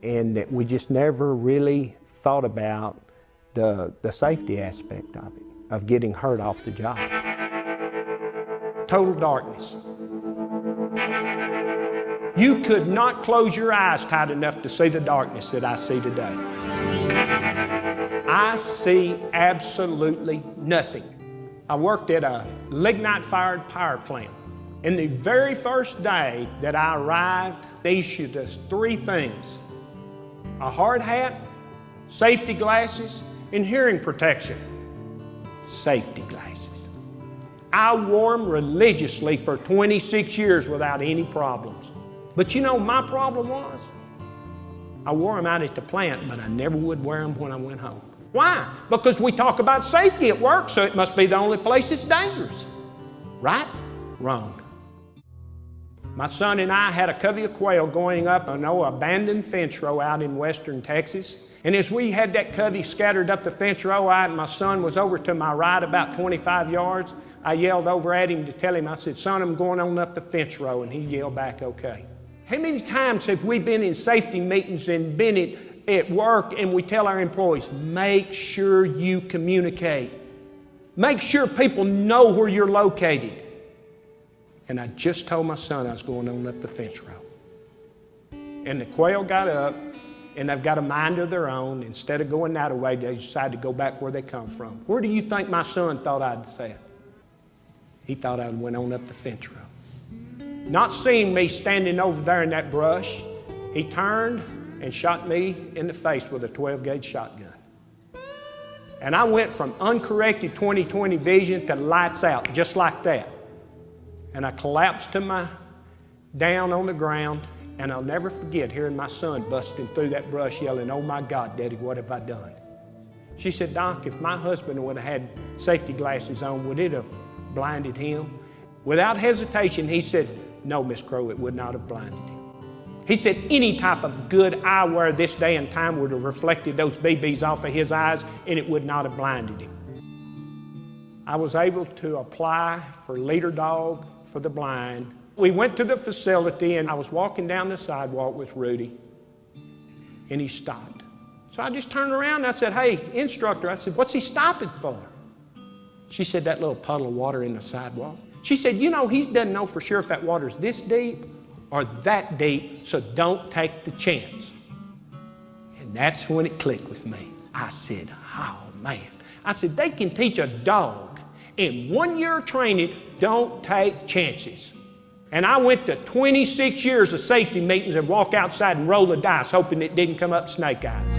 and that we just never really thought about the safety aspect of it, of getting hurt off the job. Total darkness. You could not close your eyes tight enough to see the darkness that I see today. I see absolutely nothing. I worked at a lignite-fired power plant. And the very first day that I arrived, they issued us 3 things: a hard hat, safety glasses, and hearing protection. Safety glasses. I wore them religiously for 26 years without any problems. But you know, my problem was, I wore them out at the plant, but I never would wear them when I went home. Why? Because we talk about safety at work, so it must be the only place it's dangerous. Right? Wrong. My son and I had a covey of quail going up an abandoned fence row out in western Texas. And as we had that covey scattered up the fence row, my son was over to my right about 25 yards. I yelled over at him to tell him, I said, "Son, I'm going on up the fence row." And he yelled back, "Okay." How many times have we been in safety meetings and been at work and we tell our employees, make sure you communicate. Make sure people know where you're located. And I just told my son I was going on up the fence row. And the quail got up, and they've got a mind of their own. Instead of going that way, they decided to go back where they come from. Where do you think my son thought I'd say? He thought I went on up the fence row. Not seeing me standing over there in that brush, he turned and shot me in the face with a 12-gauge shotgun. And I went from uncorrected 20/20 vision to lights out, just like that. And I collapsed down on the ground, and I'll never forget hearing my son busting through that brush yelling, "Oh my God, Daddy, what have I done?" She said, "Doc, if my husband would have had safety glasses on, would it have blinded him?" Without hesitation, he said, "No, Miss Crow, it would not have blinded him." He said any type of good eyewear this day and time would have reflected those BBs off of his eyes, and it would not have blinded him. I was able to apply for leader dog for the blind. We went to the facility, and I was walking down the sidewalk with Rudy, and he stopped. So I just turned around and I said, "Hey, instructor," I said, "what's he stopping for?" She said, "That little puddle of water in the sidewalk." She said, "You know, he doesn't know for sure if that water's this deep or that deep, so don't take the chance." And that's when it clicked with me. I said, "Oh man." I said, they can teach a dog in 1 year of training, don't take chances. And I went to 26 years of safety meetings and walk outside and roll the dice, hoping it didn't come up snake eyes.